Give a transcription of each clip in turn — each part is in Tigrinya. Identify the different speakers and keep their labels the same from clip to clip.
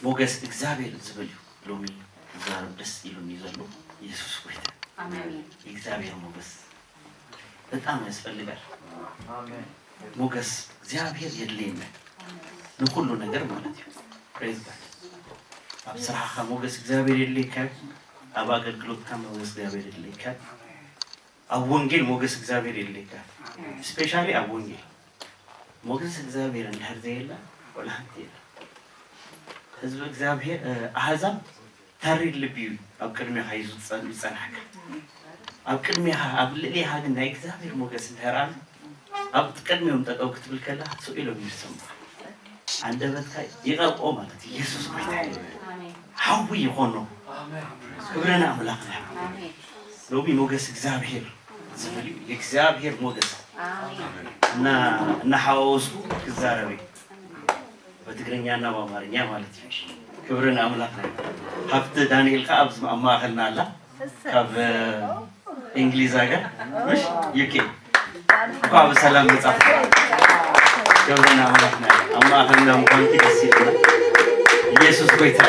Speaker 1: ሞገስ እግዚአብሔር ዝብል ሎሚ ዛሬ ደስ ይሉኝ ይዘሉ ኢየሱስ ጌታ አሜን እግዚአብሔር ሞገስ በጣም ያስፈልጋል አሜን ሞገስ እግዚአብሔር የለኝም ለሁሉ ነገር ማለት ነው ፕሬዝ ጋድ አብስራህ ሞገስ እግዚአብሔር የለኝም አባ አገልግሎት ከሞገስ እግዚአብሔር የለኝም አወንጌል ሞገስ እግዚአብሔር የለኝም ስፔሻሊ አወንጌል ሞገስ እግዚአብሔር እንደርዘየላ ወላንተ ህዝብ እግዚአብሔር አህዛብ ታሪል ልቢው አብቅድሜ ሀይዙ ጸናክ አብቅድሜ አብልሊያ ግን እግዚአብሔር ሞገስ እንደራል አብቅድሜውም ተጠው ክትብል ከላ ሱኢሎ ይሰማ አንደበትካ ይቀርቆ ማለት ኢየሱስ ጌታ አሜን ሐዊ ይሆን ነው አሜን ክብረና አምላክ ነው አሜን ሎቢ ሞገስ እግዚአብሔር ዝብል እግዚአብሔር ሞገስ አሜን እና ሐዋውሱ ከዛረቤ በትግርኛና በአማርኛ ማለት ነው ክብረና አምላክ ነው ሀብት ዳንኤል ከአብዝ ማማኸልናላ ካብ እንግሊዝ ሀገር እሺ ዩኬ ቋብ ሰላም መጻፍ ክብረና አምላክ ነው አማኸልና እንኳን ተከሲለ ኢየሱስ ጌታ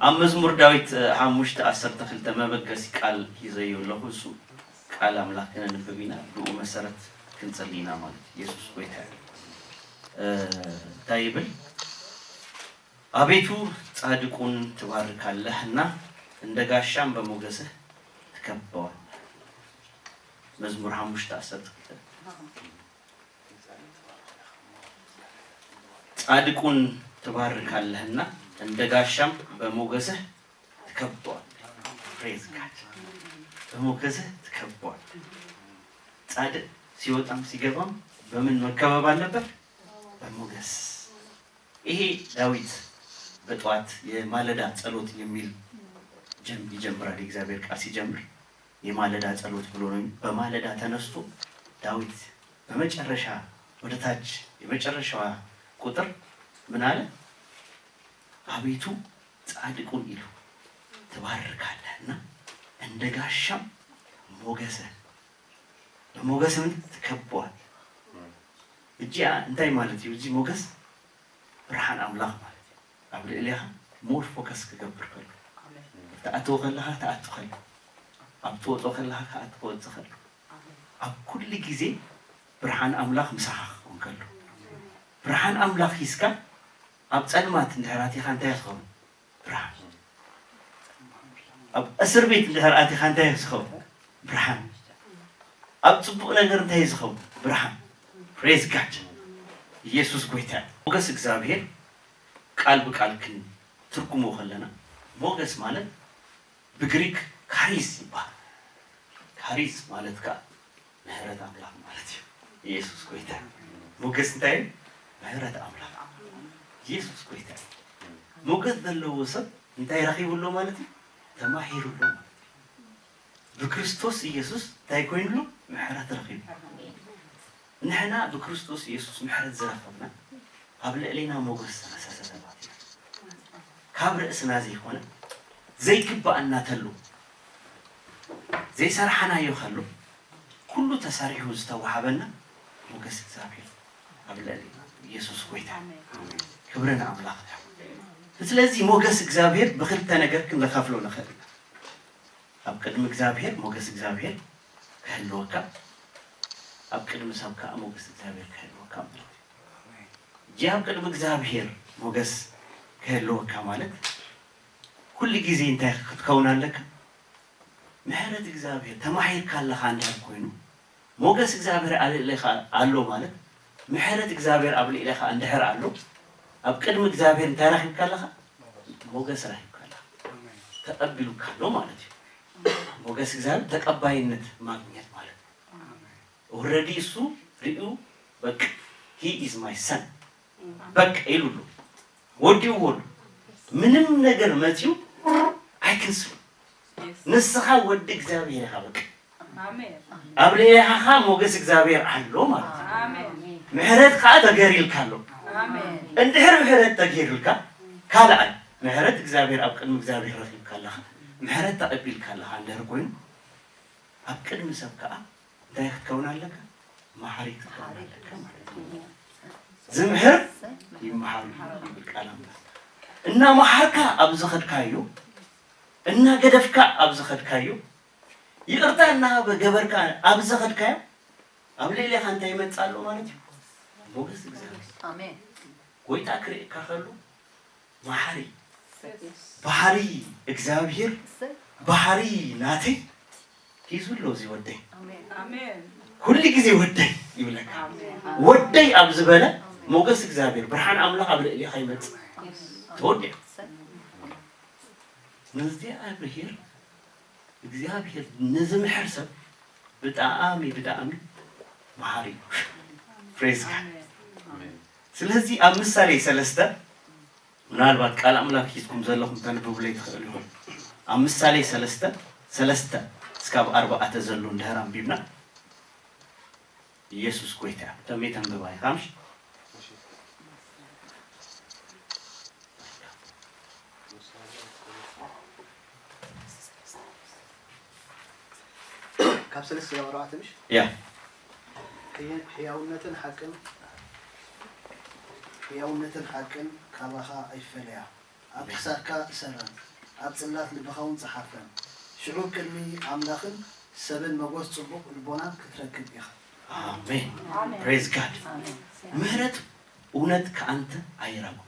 Speaker 1: አመዝሙር ዳዊት 5:12 መበገስ ቃል ይዘየው እሱ ቃል አምላክን እንበቢና ዱኡ መሰረት ክንጸልይና ማለት ኢየሱስ ጌታ ታይብል አቤቱ ጻድቁን ትባርካለህና እንደጋሻም በሞገስህ ትከበዋለህ መዝሙር 5:12 ጻድቁን ትባርካለህና እንደጋሻም በሞገስህ ትከበዋለህ ፕሬዝ ጋድ በሞገስህ ትከበዋለህ ጻድቅ ሲወጣም ሲገባም በምን መከበብ አለበት በሞገስ ይሄ ዳዊት በጧት የማለዳ ጸሎት የሚል ይጀምራል እግዚአብሔር ቃል ሲጀምር የማለዳ ጸሎት ብሎ ነው በማለዳ ተነስቶ ዳዊት በመጨረሻ ወደታች የመጨረሻዋ ቁጥር ምን አለ አቤቱ ጻድቁን ይሉ ትባርካለህና እንደጋሻም ሞገስ በሞገስም ተከቧል እጂ እንታይ ማለት ነው እጂ ሞገስ ብርሃን አምላክ ማለት አብለሊያ ሞር ፎከስ ከገብር ከለ ተአቶ ከለሃ ተአቶ ከለ አብቶ ከለሃ ተአቶ ከለ አብ ኩል ጊዜ ብርሃን አምላክ ምሳህ ወንከሉ ብርሃን አምላክ ይስካ አብ ጸልማት እንደራቲ ካንተ ያስኸው ብርሃን አብ እስር ቤት እንደራቲ ካንተ ያስኸው ብርሃን አብ ጽቡቅ ነገር እንታይ ይስኸው ብርሃን ፕሬዝ ጋድ ኢየሱስ ጌታ ሞገስ እግዚአብሔር ቃል በቃል ክን ትርጉሙ ኸለና ሞገስ ማለት በግሪክ ካሪስ ይባላል ካሪስ ማለት ምህረት አምላክ ማለት ነው ኢየሱስ ጌታ ሞገስ እንታይ ምህረት አምላክ ኢየሱስ ጌታ ሞገስ ደለወሰብ እንታይ ረኺቡሎ ማለት ተማሂሩሎ በክርስቶስ ኢየሱስ ታይኮይንሎ ምህረት ረኺቡ نحن بكريستوس يسوع محرز زرفنا قبل علينا موجس مساسات كابر اسنا زي هنا زي كبا أن تلو زي سرحنا يخلو كله تساريه استوى حبنا موجس زابير قبل علينا يسوع قويته كبرنا أملاك ስለዚህ ሞገስ እግዚአብሔር በክልተ ነገር ክንለካፍሎ ነበር አብቀድም እግዚአብሔር ሞገስ እግዚአብሔር ከህልወካ አብቀድም ሰብካ ሞገስ እግዚአብሔር ከህልወካ ማለት ያብቀድም እግዚአብሔር ሞገስ ከህልወካ ማለት ሁሉ ጊዜ እንታይ ከውናለክ ምህረት እግዚአብሔር ተማሂር ካለህ አንድ ኮይኑ ሞገስ እግዚአብሔር አለ ማለት ምህረት እግዚአብሔር አብለ ኢለኻ እንደህር አለ አብቀድም እግዚአብሔር ታረክ ካለህ ሞገስ ራህ ካለህ ተቀብሉ ካለው ማለት ነው ሞገስ እግዚአብሔር ተቀባይነት ማግኘት ማለት ኦሬዲ እሱ ሪኡ በቃ he is my son በቃ ይሉሉ ወዲው ወሉ ምንም ነገር መጥዩ አይክንስ ንስኻ ወድ እግዚአብሔር ያበቃ አሜን አብለያኻ ሞገስ እግዚአብሔር አለው ማለት አሜን ምህረት ካታ ገሪል ካለው አሜን እንደህር ምህረት ተገሪልካ ካላአይ ምህረት እግዚአብሔር አብቀድም እግዚአብሔር ረፊቅ ካለህ ምህረት ተቀቢል ካለህ አንደር ኮይኑ አብቀድም ሰብካ ዳይክ ከውናለከ ማህሪክ ከውናለከ ማለት زمهر يمحر بالكلام إن محركة أبزخد كايو إن قدفك أبزخد كايو يقرأ إنها بجبرك أبزخد كايو أبلي لي خان تيمن صالو مالتي موجس
Speaker 2: آمين
Speaker 1: ويت أكري كخلو محري بحري إكزابير بحري ناتي كيسول لوزي ودي
Speaker 2: آمين
Speaker 1: كل جزء ودي يقولك ودي أبزبلة موجس إكزابير برحان أملاق أبلي لي خيمت تودي نزدي أبهير إكزابير نزم حرسب بتأمي محاري فريز ስለዚህ አምሳሌ ሰለስተ ምናልባት ቃል አምላክ ይስኩም ዘለኹም ተንብቡ ላይ ተኸልሁም አምሳሌ ሰለስተ እስከ 40 ዘሎ እንደራም ቢብና ኢየሱስ ቆይታ ተሜተን በባይ ካምሽ
Speaker 3: ካፕሰለስ ያወራአትምሽ
Speaker 1: ያ
Speaker 3: ሕያውነትን ሓቅን ካባኻ ኣይፈለያ ኣብ ክሳድካ ሰራን ኣብ ጽላት ልብኻውን ፀሓፈን ሽዑ ቅድሚ ኣምላኽን ሰብን መጎስ ጽቡቕ ልቦናን ክትረክብ ኢኻ
Speaker 1: አሜን ፕሬዝ ጋድ ምህረት እውነት ከአንተ አይራቁ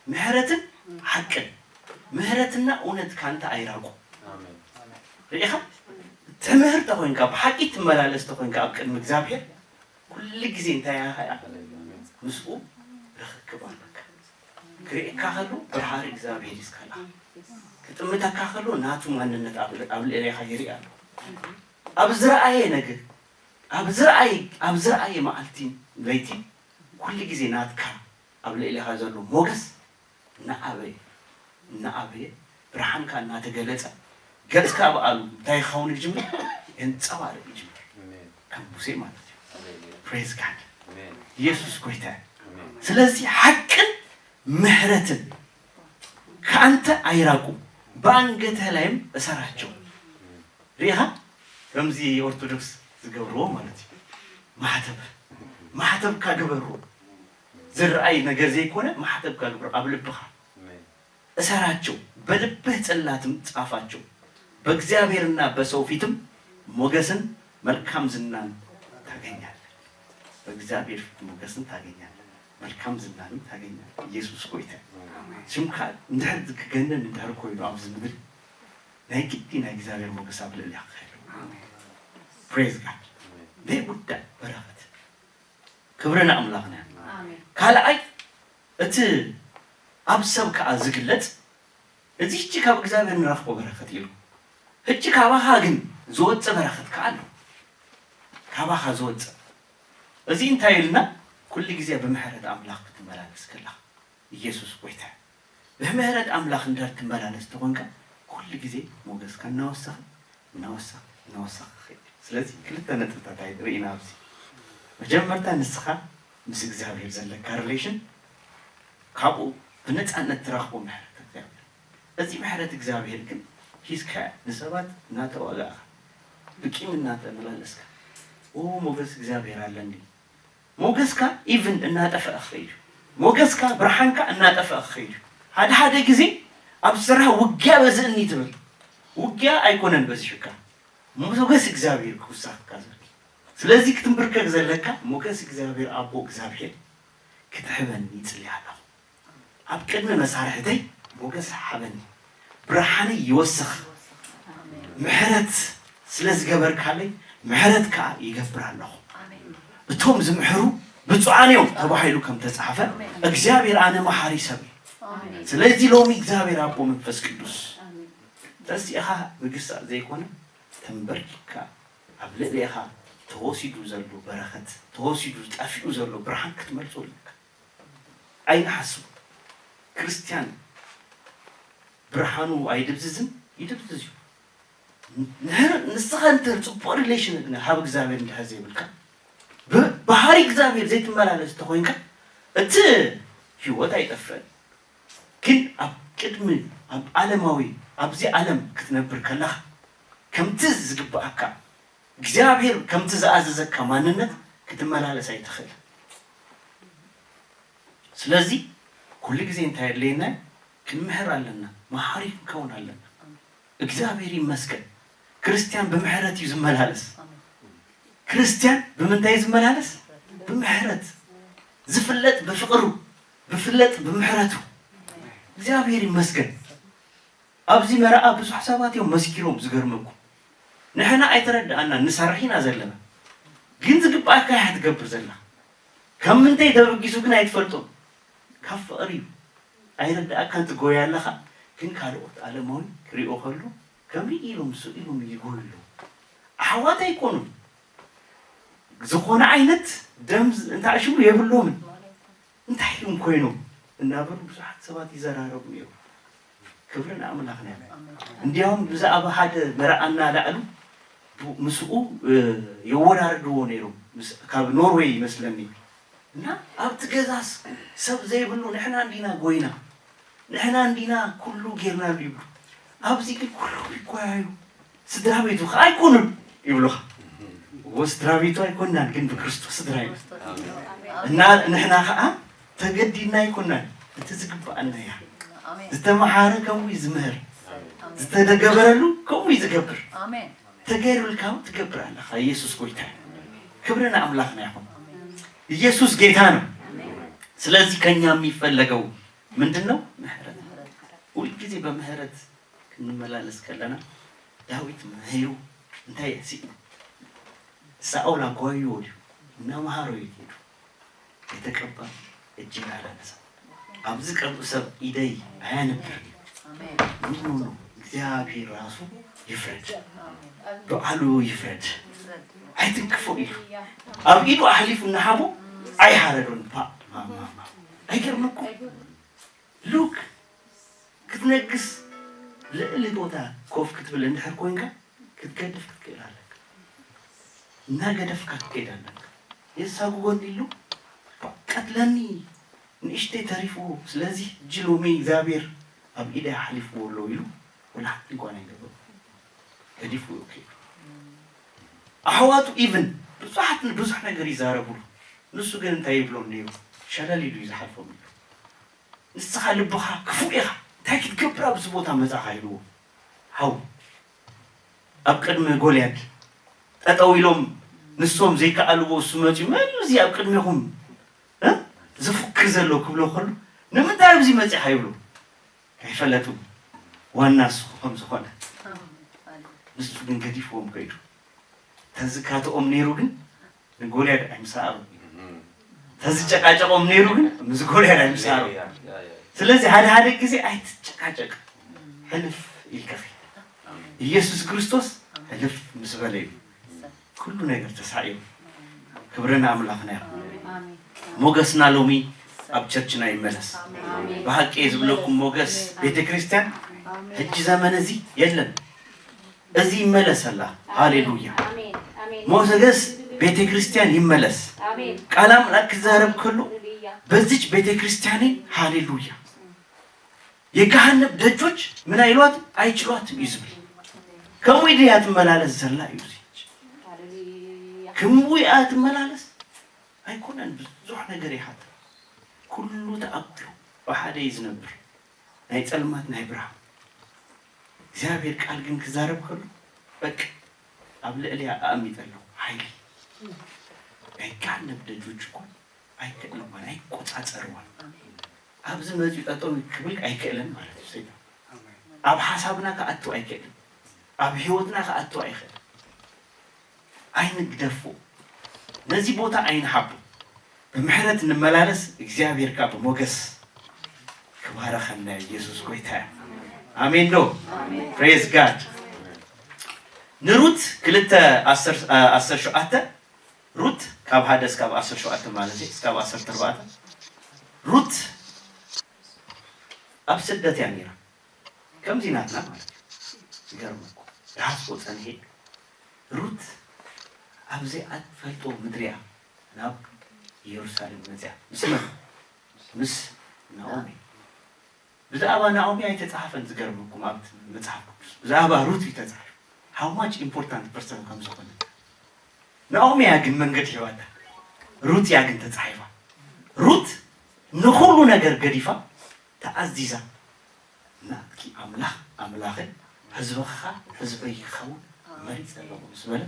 Speaker 1: ምህረትን ሓቅን ምህረትና እውነት ከአንተ አይራቁ አሜን ይኻ ትምህርት ተኾንካ ብሓቂ ትመላለስ ተኾንካ ኣብ ቅድሚ እግዚአብሔር ኩሉ ግዜ እንታይ ያህያ ምስኡ ረክባለካ ክሪእካ ከሎ ብርሃን እግዚአብሔር ይስካላ ክትምታካ ከሎ ናቱ ማንነት ኣብ ልዕሊኻ ይሪአ ኣብ ዝረአየ ነገር ኣብ ዝረአየ መዓልቲ ለይቲ ኩሉ ግዜ ናትካ ኣብ ልዕሊኻ ዘሎ ሞገስ እናዓበየ ብርሃንካ እናተገለጸ ገጽካ በአሉ እንታይ ኻውን ይጅምር እንጸባረቅ ይጅምር ከም ሙሴ ማለት ነው ፕሬዝ ጋድ ኢየሱስ ጎይታ ስለዚህ ሐቅን ምህረትን ከአንተ አይራቁ በአንገትህ ላይም እሰራቸው ሪሃ ረምዚ ኦርቶዶክስ ዝገብሮ ማለት ነው ማህተብ ካገበሩ ዝርአይ ነገር ዘይኮነ ማህተብ ካገበሩ አብልብኻ እሰራቸው በልብህ ጽላትም ጻፋቸው በእግዚአብሔርና በሰው ፊትም ሞገስን መልካም ዝናን ታገኛለህ በእግዚአብሔር ፊት ሞገስን ታገኛለህ መልካም ዝናን ታገኛለህ ኢየሱስ ጎይታ ሽምካ እንደህድ ከገነን እንደህር ኮይኑ አብዝ ንብል ናይ ግዲ ናይ እግዚአብሔር ሞገስ አብለል ያኸለ ፕሬዝ ጋድ በጉዳ በረከት ክብረና አምላክና አሜን ካልአይ እቲ አብሰብካ ዝግለጽ እዚህች ካብ እግዚአብሔር ንረኽቦ በረከት ይሉ እቺ ካባኻ ግን ዝወጽ በረከት ካለ ካባኻ ዝወጽ እዚ እንታይ ይልና ኩሉ ግዜ በምህረት አምላክ ትመላለስ ከላ ኢየሱስ ጎይታ በምህረት አምላክ እንዳትመላለስ ተቆንካ ኩሉ ግዜ ሞገስ ከናወሰኽ ስለዚህ ክልተ ነጥብታት አይሪና ኣብዚ መጀመርታ ንስኻ ምስ እግዚአብሔር ዘለካ ሪሌሽን ካብኡ በነፃነት ትረኽቦ ምህረት እግዚአብሔር እዚ ምህረት እግዚአብሔር ግን ሂስካ ንሰባት እናተዋጋ ብቂም እናተመላለስካ ሞገስ እግዚአብሔር አለንዲ ሞገስካ ኢቭን እናጠፋህ ኸይዱ ሞገስካ ብርሃንካ እናጠፋህ ኸይዱ ሓደ ጊዜ ኣብ ስራሕ ውጊያ በዝእኒ ትብል ውጊያ አይኮነን በዝሽካ ሞገስ እግዚአብሔር ኩሳካ ስለዚህ ክትምብርከክ ዘለካ ሞገስ እግዚአብሔር አቦ እግዚአብሔር ክትሕበኒ ይጽልያለሁ ኣብ ቅድሚ መሳርሕተይ ሞገስ ሓበኒ ብርሃን ይወስኽ ምሕረት ስለዝገበርካለይ ምሕረትካ ይገብራለሁ እቶም ዝምሕሩ ብፁዓን እዮም ተባሂሉ ከም ተጻሕፈ እግዚአብሔር ኣነ መሐሪ ሰብ ስለዚህ ሎሚ እግዚአብሔር አቦ መንፈስ ቅዱስ ተስኢኻ ምግሳእ ዘይኮነ ተንበርኪካ ኣብ ልዕሊኻ ተወሲዱ ዘሎ በረከት ተወሲዱ ጠፊኡ ዘሎ ብርሃን ክትመልሶልካ ኣይንሓስቡ ክርስቲያን ብርሃኑ አይድብዝዝም ይድብዝዝ ንስኻ እንተር ጽቡቕ ሪሌሽን ግን ሃብ እግዚአብሔር እንደሃዘ ይብልካ ባህሪ እግዚአብሔር ዘይትመላለስ ተኾንካ እቲ ህይወት አይጠፍን ግን ኣብ ቅድሚ ኣብ ዓለማዊ ኣብዚ ዓለም ክትነብር ከለኻ ከምቲ ዝግባእካ እግዚአብሔር ከምቲ ዝኣዘዘካ ማንነት ክትመላለስ ኣይትኽእል ስለዚህ ሁሉ ጊዜ እንታያለና ክንምህር አለና መሐሪ ከሆነ አለና እግዚአብሔር ይመስገን ክርስቲያን በምህረት ይዝመላለስ ክርስቲያን በመንታይ ይዝመላለስ በምህረት ዝፍለጥ በፍቅሩ በፍለጥ በምህረቱ እግዚአብሔር ይመስገን አብዚ መራአ ብዙ ሐሳባት ይው መስኪሮም ዝገርምኩ ንሕና አይተረዳና ንሰርሒና ዘለና ግን ዝግባእካ ያትገብር ዘላ ከምንታይ ተበጊሱ ግን አይትፈልጦም ካብ ፍቅሪ አይረዳእካ እንትጎያለኻ ግን ካልኦት ዓለማዊ ክሪኦ ከሉ ከምሪ ኢሎም ኢሎም ይጎይሉ ኣሕዋት ኣይኮኑም ዝኾነ ዓይነት ደም እንታሽሙ የብሎምን እንታይ ኢሎም ኮይኖም እናበሉ ብዙሓት ሰባት ይዘራረቡ እዮም ክብርን ኣምላኽና እንዲያውም ብዛዕባ ሓደ መርኣና ላዕሉ ምስኡ የወራርድዎ ነይሮም ካብ ኖርዌይ ይመስለኒ እና ኣብቲ ገዛስ ሰብ ዘይብሉ ንሕና እንዲና ጎይና ንሕና እንዲና ኩሉ ጌርና ይብሉ ኣብዚ ግን ኩሉ ይጎያዩ ስድራ ቤቱ ኣይኮኑን ይብሉኻ ወስድራ ቤቱ ኣይኮናን ግን ብክርስቶስ ስድራ እዩ እና ንሕና ከዓ ተገዲድና ኣይኮናን እቲ ዝግባአና እያ ዝተመሓረ ከምኡ ዝምህር ዝተደገበረሉ ከምኡ ዝገብር ተገይሩልካ ትገብር ኣለኻ ኢየሱስ ጎይታ ክብርና ኣምላኽና ይኹን ኢየሱስ ጌታ ነው ስለዚህ ከኛ የሚፈለገው ምንድነው ምህረት ሁልጊዜ በምህረት እንመላለስ ከለና ዳዊት ምህሩ እንታይ ያሲ ሳኦል አጓዩ ወዲሁ እና ማሃሮ ይሄዱ የተቀባ እጅግ አላነሳ አብዝ ቀርቡ ሰብ ኢደይ አያነብር አሜን እግዚአብሔር ራሱ ይፍረድ ዱዓሉ ይፍረድ አይትንክፉ ኢሉ አብኢዱ አህሊፉ ነሐቦ አይሐረዱን ማማ አይገርምኩ ሉክ ክትነግስ ልዕሊ ቦታ ኮፍ ክትብል እንድሕር ኮይንካ ክትገድፍ ክትክእላለክ እና ገደፍካ ትከይዳለክ የሳጉ ጎንዲሉ ቀትለኒ ንእሽቴ ተሪፉ ስለዚህ ጅሎሚ እግዚአብሔር አብኢዳ አህሊፉ ወሎ ይሉ ወላሂ እንኳን አይገባ ገዲፉ ኦኬ አህዋቱ ኢቭን ብዙሕ ነገር ይዛረቡሉ ንሱ ግን እንታይ ይብሎም ነይሩ ሸለሊሉ ይዝሓልፎም ኢሉ ንስኻ ልብኻ ክፉእ ኢኻ እንታይ ክትገብር ኣብዚ ቦታ መፃኻ ኢልዎ ሃው ኣብ ቅድሚ ጎልያድ ጠጠው ኢሎም ንሶም ዘይከኣልዎ እሱ መፅኡ መን እዚ ኣብ ቅድሚኹም ዝፍክር ዘሎ ክብሎ ከሉ ንምንታይ ኣብዚ መፂኻ ይብሉ ከይፈለጡ ዋና እሱ ከም ዝኾነ ንሱ ግን ገዲፍዎም ከይዱ ተዝካትኦም ነይሩ ግን ንጎልያድ ኣይምሳኣሩ ተዝጨቃጨቆም ነይሩ ግን ምስ ጎልያድ ኣይምሳኣሩ ስለዚህ ሓደ ጊዜ ኣይትጨቃጨቅ ሕልፍ ይልከፍ ኢየሱስ ክርስቶስ ሕልፍ ምስ በለ እዩ ኩሉ ነገር ተሳኢዩ ክብርና ኣምላኽና ይኹን ሞገስና ሎሚ ኣብ ቸርችና ይመለስ ብሓቂ ዝብለኩም ሞገስ ቤተ ክርስቲያን ሕጂ ዘመን እዚ የለን እዚ ይመለሰላ ሃሌሉያ ሞገስ ቤተ ክርስቲያን ይመለስ ቃል አምላክ ክዛረብ ከሉ በዚች ቤተ ክርስቲያን ሃሌሉያ የገሃነም ደጆች ምን አይሏት አይችሏትም ይዝብል ከሙይዲያ ትመላለስ ዘላ ይውዚች ከሙይዲያ ትመላለስ አይኮነን ብዙሕ ነገር ይሓት ኩሉ ተኣኩሉ በሓደ ይዝነብር ናይ ጸልማት ናይ ብርሃን እግዚአብሔር ቃል ግን ክዛረብ ከሉ በቃ ኣብ ልዕሊያ ኣእሚጠለሁ ሃይሊ የገሃነም ደጆች እኮ አይከለማን አይቆጻጸርዋን ኣብዚ መፅኡ ጠጠው ክብል አይከለን ማለት እዩ ሰይጣን ኣብ ሓሳብና ከኣቱ አይከለን ኣብ ህይወትና ከኣቱ አይከለን አይንግደፉ ነዚህ ቦታ አይንሓቡ በምህረት እንመላለስ እግዚአብሔር ካብ ሞገስ ክባረኸና ኢየሱስ ጎይታ አሜን ነው ፕሬዝ ጋድ ንሩት 2:17 ሩት ካብ ሓደስ ካብ 17 ማለት እዩ ካብ 14 ሩት ኣብ ስደት እያ ነይራ ከምዚ ናትና ማለት እዩ ይገርምኩ ዳስ ወፀንሄ ሩት ኣብዚ ኣትፈልጦ ምድሪያ ናብ ኢየሩሳሌም መፅያ ምስ ናኦሚ ብዛዕባ ናኦሚ ኣይተፃሓፈን ዝገርምኩም ኣብቲ መፅሓፍ ቅዱስ ብዛዕባ ሩት ይተፃሓፈ how much important person ከም ዝኾነ ናኦሚ ያ ግን መንገድ ሂዋታ ሩት ያ ግን ተፃሒፋ ሩት ንኹሉ ነገር ገዲፋ ተዓዚዛ ናትኪ ኣምላኽ ህዝብኻ ህዝበይ ክኸውን መሪፅ ኣለዎ ምስ በለ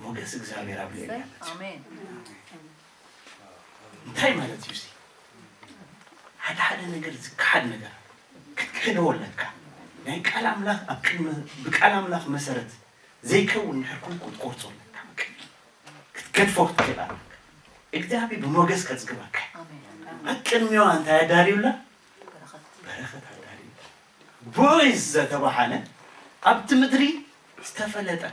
Speaker 1: ሞገስ እግዚአብሔር ኣብ ልዕሊያ
Speaker 2: አሜን
Speaker 1: እንታይ ማለት እዩ ሓደ ነገር ዝካሓድ ነገር ክትክህደወለካ ናይ ቃል ኣምላኽ ኣብ ቅድሚ ብቃል ኣምላኽ መሰረት ዘይከውን ንሕርኩም ክትቆርፆለካ ክትገድፎ ክትክእል ኣለካ እግዚአብሔር ብሞገስ ከፅግበካ ኣብ ቅድሚዋ እንታይ ኣዳልዩላ በረኸት ኣዳልዩ ቦይዝ ዘተባሃለ ኣብቲ ምድሪ ዝተፈለጠ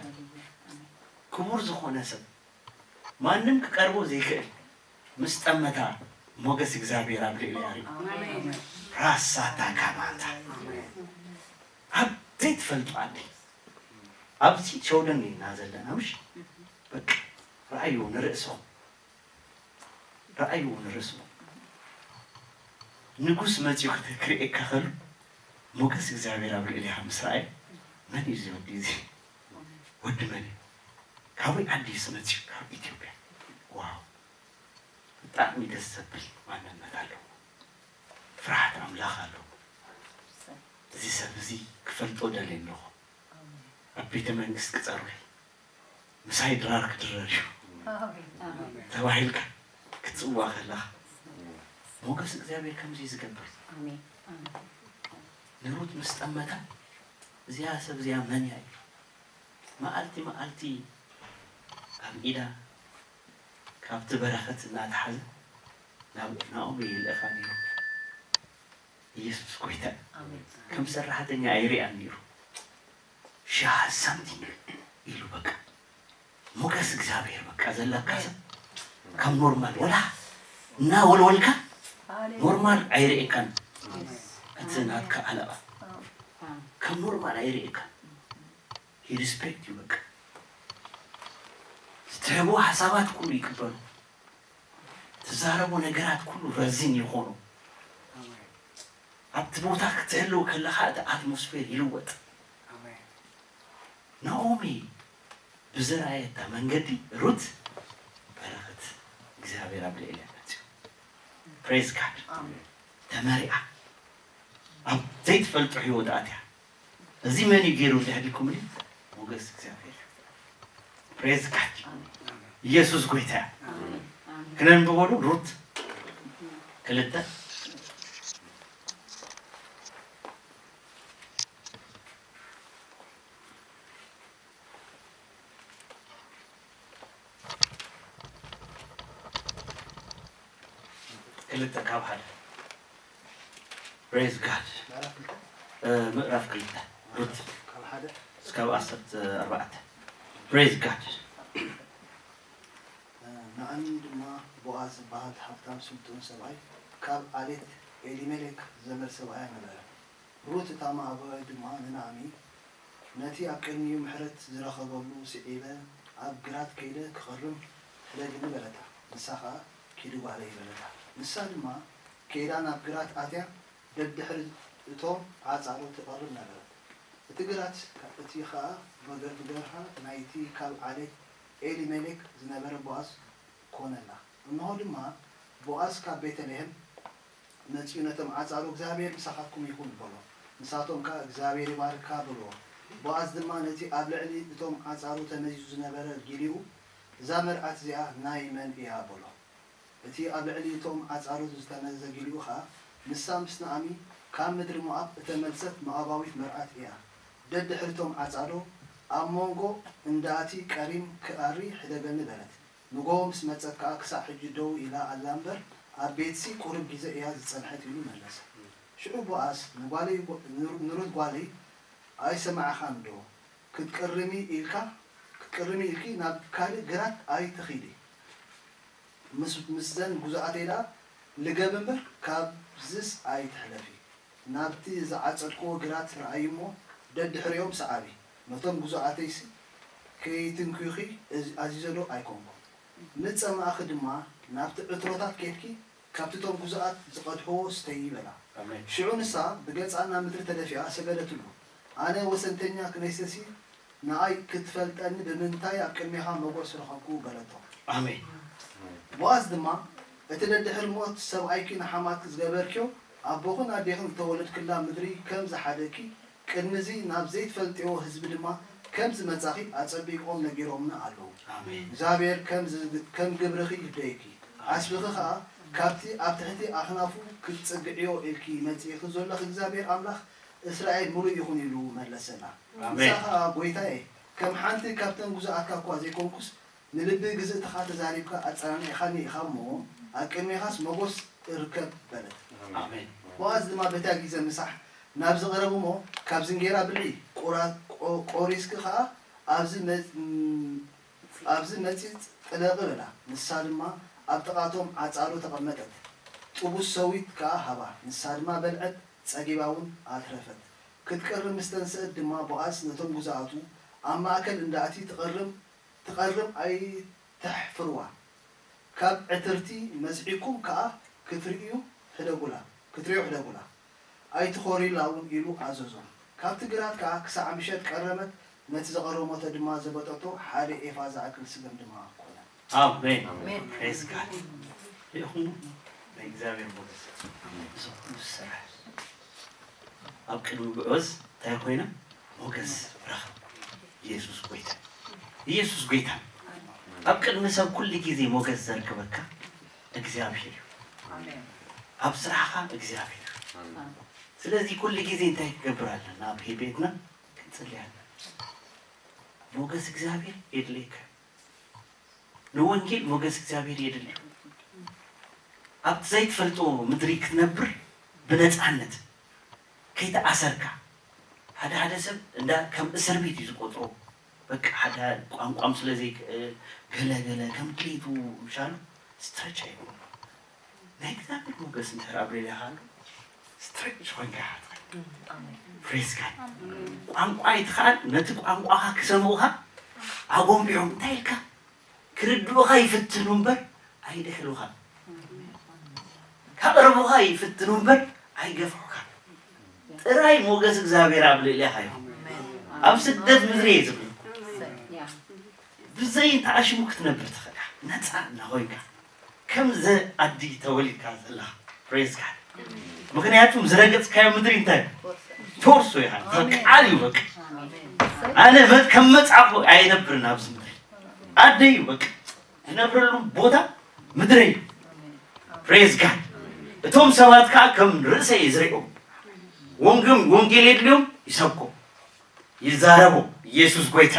Speaker 1: ክቡር ዝኾነ ሰብ ማንም ክቀርቦ ዘይክእል ምስ ጠመታ ሞገስ እግዚአብሔር ኣብ ልዕሊያ እዩ ራሳታ ካማታ ኣብ ዘይትፈልጡ ኣዲ ኣብዚ ሸውደን ኢና ዘለና ምሽ በቃ ረኣዩ ንርእሶ ንጉስ መፂኡ ክትክርኤካ ኸሉ ሞገስ እግዚአብሔር ኣብ ልዕሊያ ምስ ረኣየ መን እዩ ዝወዲ እዚ ወዲ መን እዩ ካበይ ዓዲ መፂኡ ካብ ኢትዮጵያ ዋው ብጣዕሚ ደስ ዘብል ማንነት ኣለዎ ፍርሃት ኣምላኽ ኣለዎ እዚ ሰብ እዚ ክፈልጦ ደልየ ኣለኹ ኣብ ቤተ መንግስት ክፀርይ ምሳይ ድራር ክድረር እዩ ተባሂልካ ክትፅዋዕ ከለኻ ሞገስ እግዚአብሔር ከምዚ ዝገብር ንሩት ምስ ጠመታ እዚኣ ሰብ እዚኣ መን እያ እዩ መዓልቲ ኣብ ኢዳ ካብቲ በረኸት እናተሓዘ ናብ ናኦሚ ይልእኻ ነይሩ ኢየሱስ ጎይታ ከም ሰራሕተኛ ኣይርአን ነይሩ ሻህ ሳንቲም ኢሉ በቃ ሞገስ እግዚአብሔር በቃ ዘለካ ሰብ ከም ኖርማል ወላ እና ወልወልካ ኖርማል ኣይርአካን እቲ ናትካ ኣለቓ ከም ኖርማል ኣይርአካን ሪስፔክት ዩ በቃ ትህቦ ሓሳባት ኩሉ ይቅበሉ ትዛረቦ ነገራት ኩሉ ረዚን ይኾኑ ኣብቲ ቦታ ክትህልው ከለኻ እቲ ኣትሞስፌር ይልወጥ ናኦሚ ብዝረኣየታ መንገዲ ሩት በረኸት እግዚአብሔር ኣብ ልዕሊያ መፅኡ ፕሬዝ ጋድ ተመሪዓ ኣብ ዘይትፈልጡ ህይወት ኣትያ እዚ መን እዩ ገይሩ ዝሕድኩም ሞገስ እግዚአብሔር ፕሬዝ ጋድ ኢየሱስ ጎይታ ክነንብበሉ ሩት 2 ካብ ሓደ ፕሬዝ ጋድ ምዕራፍ 2 ሩት
Speaker 3: ካብ ሓደ
Speaker 1: እስካብ 14 ፕሬዝ ጋድ
Speaker 3: ንኣኒ ድማ ቦኣዝ ዝበሃል ሃብታም ስልጡን ሰብኣይ ካብ ዓሌት ኤሊሜሌክ ዘመድ ሰብኣያ ነበረ ሩት እታ ማእበይ ድማ ንናኣሚ ነቲ ኣብ ቅድሚኡ ምሕረት ዝረኸበሉ ስዒበ ኣብ ግራት ከይደ ክኸርም ሕደግኒ በለታ ንሳ ከዓ ኪዱ ባህለ ይበለታ ንሳ ድማ ከይዳ ናብ ግራት ኣትያ ደድሕሪ እቶም ዓፃሎ ትቐርብ ነበረት እቲ ግራት እቲ ከዓ በገርሃ ናይቲ ካብ ዓሌት ኤሊሜሌክ ዝነበረ ቦኣዝ ኮነላ እንሆ ድማ ቦኣዝ ካብ ቤተልሔም መፂኡ ነቶም ዓፃሎ እግዚአብሔር ምሳኻትኩም ይኹን በሎ ንሳቶም ከዓ እግዚአብሔር ይባርካ ብሎ ቦኣዝ ድማ ነቲ ኣብ ልዕሊ እቶም ዓፃሎ ተመዚዙ ዝነበረ ጊሊኡ እዛ መርዓት እዚኣ ናይ መን እያ በሎ እቲ ኣብ ልዕሊ እቶም ዓፃሎ ዝተመዘዘ ጊሊኡ ከዓ ንሳ ምስ ንኣሚ ካብ ምድሪ ሞኣብ እተመልሰት ሞኣባዊት መርዓት እያ ደድሕሪቶም ዓፃሎ ኣብ መንጎ እንዳቲ ቀሪም ክኣሪ ሕደገኒ በለት ንጎ ምስ መፀት ከዓ ክሳብ ሕጂ ደው ኢላ ኣላ እምበር ኣብ ቤትሲ ቁርብ ግዜ እያ ዝፀንሐት ኢሉ መለሰ ሽዑ ቦኣዝ ንሩት ጓለይ ኣይሰማዕኻን ዶ ክትቅርሚ ኢልኪ ናብ ካልእ ግራት ኣይትኺዲ ምስዘን ጉዛኣተይ ደኣ ልገብ እምበር ካብዝስ ኣይትሕለፊ ናብቲ ዝዓፀድክዎ ግራት ረኣዩ እሞ ደድሕሪኦም ሰዓቢ ነቶም ጉዛኣተይሲ ከይትንክኺ ኣዚዘሎ ኣይኮንኩም ንፀማእኺ ድማ ናብቲ ዕትሮታት ከድኪ ካብቲቶም ጉዛኣት ዝቐድሕዎ ስተይ በላ ሽዑ ንሳ ብገፃና ምድሪ ተደፊኣ ሰገደትሉ ኣነ ወሰንተኛ ክነይሰሲ ንኣይ ክትፈልጠኒ ብምንታይ ኣብ ቅድሚኻ መጎስ ረኸብኩ በለቶ
Speaker 1: ኣሜን
Speaker 3: ቦኣዝ ድማ أتندحر موت سبعيكي نحمات زجبركيو أبوخن أديخن تولد كلها مدري كم زحدكي كنزي نابزيت فلتيو حزب لما كم زمزاخي أتصبيقهم نجيرهمنا علو زابير كم جبرخي يديكي أسبقها كابتي أبتحتي أخنافو كتصقعيو إلكي متي خزول لك زابير أملاخ إسرائيل مرو يخوني له ملسنا ساخا بويتاي كم حانتي كابتن جزء أكاكوا زي كونكوس نلبي جزء تخاط زاريبك أتصاني خاني خامو أكمي خاص مبوس إركب بلد
Speaker 1: آمين
Speaker 3: واز لما بتاعي زمسح نابز غربو مو كابزنجيرا بلي قوريسك خا أبز متيت تلاقينا نسالما أبتقاتهم عتارو تقمتت طبوس سويت كهبا نسالما بلعت تسقيباون أترفت كتكرم مستنسد دما بقاس نتم جزاتو أما أكل إنداتي تقرم أي تحفروا كاب عترتي مزعيكم كتريو حدقولا أي تخوري لاون يلو عزوزون كاب تقرات كساع مشات كرمت نتزغرو موتا دما زبطتو حالي إفازة أكل سجن دما كولا
Speaker 1: آمين praise God يخون بإجزابين بوغس زوكو السرح أبقى نبعوز تايقوينا موغس رخم يسوس قويتا أبقى نسو كل جيزي موغس زركبك إجزابين أبصراحة إجزابين ስለዚህ كل ጊዜ እንታይከብራለን አብ ሄቤትና እንጸልያለን ሞገስ እግዚአብሔር ይድልክ ለወንጌል ሞገስ እግዚአብሔር ይድልክ አብ ዘይት ፈልጦ ምድሪክ ነብር በነጻነት ከይታ አሰርካ ሀዳ ሰብ እንዳ ከም እስር ቤት ይዝቆጥሮ በቃ ሀዳ ቋንቋም ስለዚህ ገለገለ ከምክሊቱ ይሻሉ ስትረች አይሆን ለእግዚአብሔር ሞገስ እንተራብለሃል ስትሬች ወንጋት praise God ቋንቋ ይትኻል ነቲ ቋንቋኻ ክሰምዑኻ ኣጎንቢዖም እንታይ ኢልካ ክርድኡኻ ይፍትኑ እምበር ኣይደኽሉኻ ካቕርቡኻ ይፍትኑ እምበር ኣይገፍዑኻ ጥራይ ሞገስ እግዚአብሔር ኣብ ልዕሊኻ ይኹን ኣብ ስደት ምድሪ እየ ዝብሉ ብዘይ ተኣሽሙ ክትነብር ትኽእል ነፃ እናኾንካ ከምዘ ኣዲ ተወሊድካ ዘለኻ praise God ምክንያቱም ዝረገጽካዮ ምድሪ እንታይ ቶርሶ ይሃል ተቃል ይበቅ ኣነ ከም መጻፍ ኣይነብርና ኣብዚ ምድሪ ኣደይ ይበቅ ዝነብረሉ ቦታ ምድሪ praise God እቶም ሰባት ከዓ ከም ርእሰ ይዝሪኦም ወንጌል የድልዮም ይሰብኩ ይዛረቡ ኢየሱስ ጌታ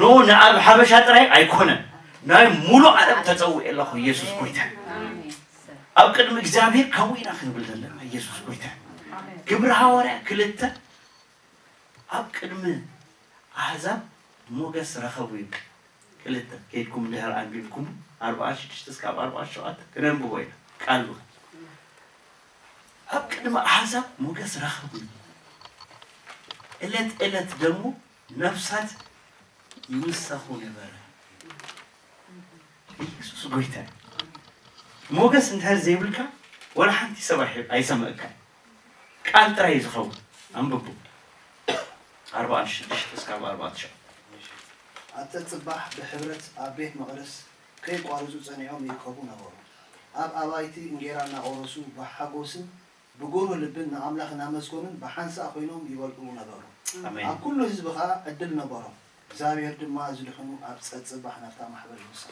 Speaker 1: ኖ ንኣብ ሓበሻ ጥራይ ኣይኮነን ናይ ሙሉእ ዓለም ተጸውዕ ኣለኹ ኢየሱስ ጌታ أو كلمة إجزامير كوينا خن بالله يسوع قويته كبر هورا كلته أو كلمة أحزاب موجس رخوين كلته كيدكم لهر عندكم 14 تستسكاب 14 شوات كنن بوينا قالوا أو كلمة أحزاب موجس رخوين إلت دمو نفسات يوسخون بره يسوع قويته موجس انت هالزيبلك ولا حنتي صباح أي سماك قال ترى يزخو أم ببو 14 تسكاب 14
Speaker 3: أتصبح بحبرة أبيت مقرس كيف قارزو صنيعهم يكبون أورو أبايتي إنجيرانا أورسو بحاجوسن بقولوا لبنا أملاخنا مسكونن بحنس أخوينهم يولقون أورو أكل حزبها أدل نبرو زابير دم أزلخنو أتصبح نفتا محبر المسك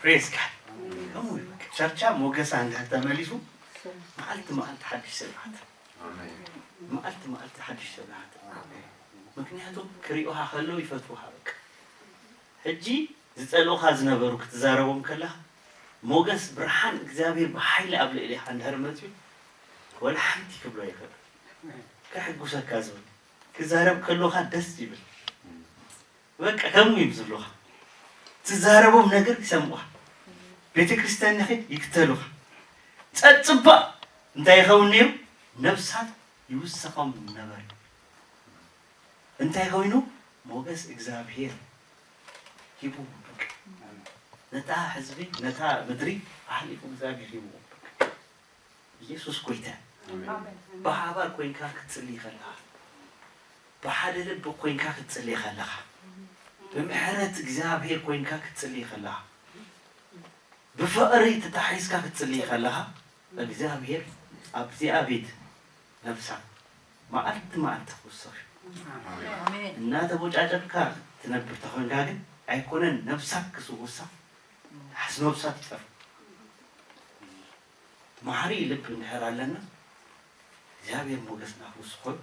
Speaker 1: praise God كم شرچا موجس عندها تماليزو معلت حدش سبعات معلت حدش سبعات مكنياتو كريوها خلو يفتوها بك هجي زتلوها زنبرو كتزاربهم كلها موجس برحان እግዚአብሔር በኃይል አብለ ኢሊህ አንደርመቱ ወላ ሓንቲ ክብሎ ይፈል ከሕጉሰ ካዝብ ክዛረብ ከሎኻ ደስ ይብል በቃ ከም ይብዝሎኻ ትዛረቦም ነገር ይሰምዑ ቤተክርስቲያን ነህ ይክተሉህ ጸጽባ እንታይ ይኸውን ነው ነፍሳት ይውሰኸም ነበር እንታይ ይሆይኑ ሞገስ እግዚአብሔር ይቡቅ ነታ ሕዝቢ ነታ ምድሪ አህሊፉ እግዚአብሔር ይቡቅ ኢየሱስ ቆይታ በሐባር ኮይንካ ክትጽልይ ይኸላ በሐደ ልብ ኮይንካ ክትጽልይ ይኸላ በምህረት እግዚአብሔር ኮይንካ ክትጽልይ ይኸላ بفقري تتحيز كاك تسلي خلها እግዚአብሔር أبزي أبيد نفسها ما أنت خصوص
Speaker 2: آمين
Speaker 1: እናተ ቦጫጨር ካር ትነብር ተሆን ጋግን አይኮነን ነፍሳክ ከሱውሳ حسنوبسات ይፈር ማህሪ ልብ እንሄራለና እግዚአብሔር ሞገስና ሁስኮል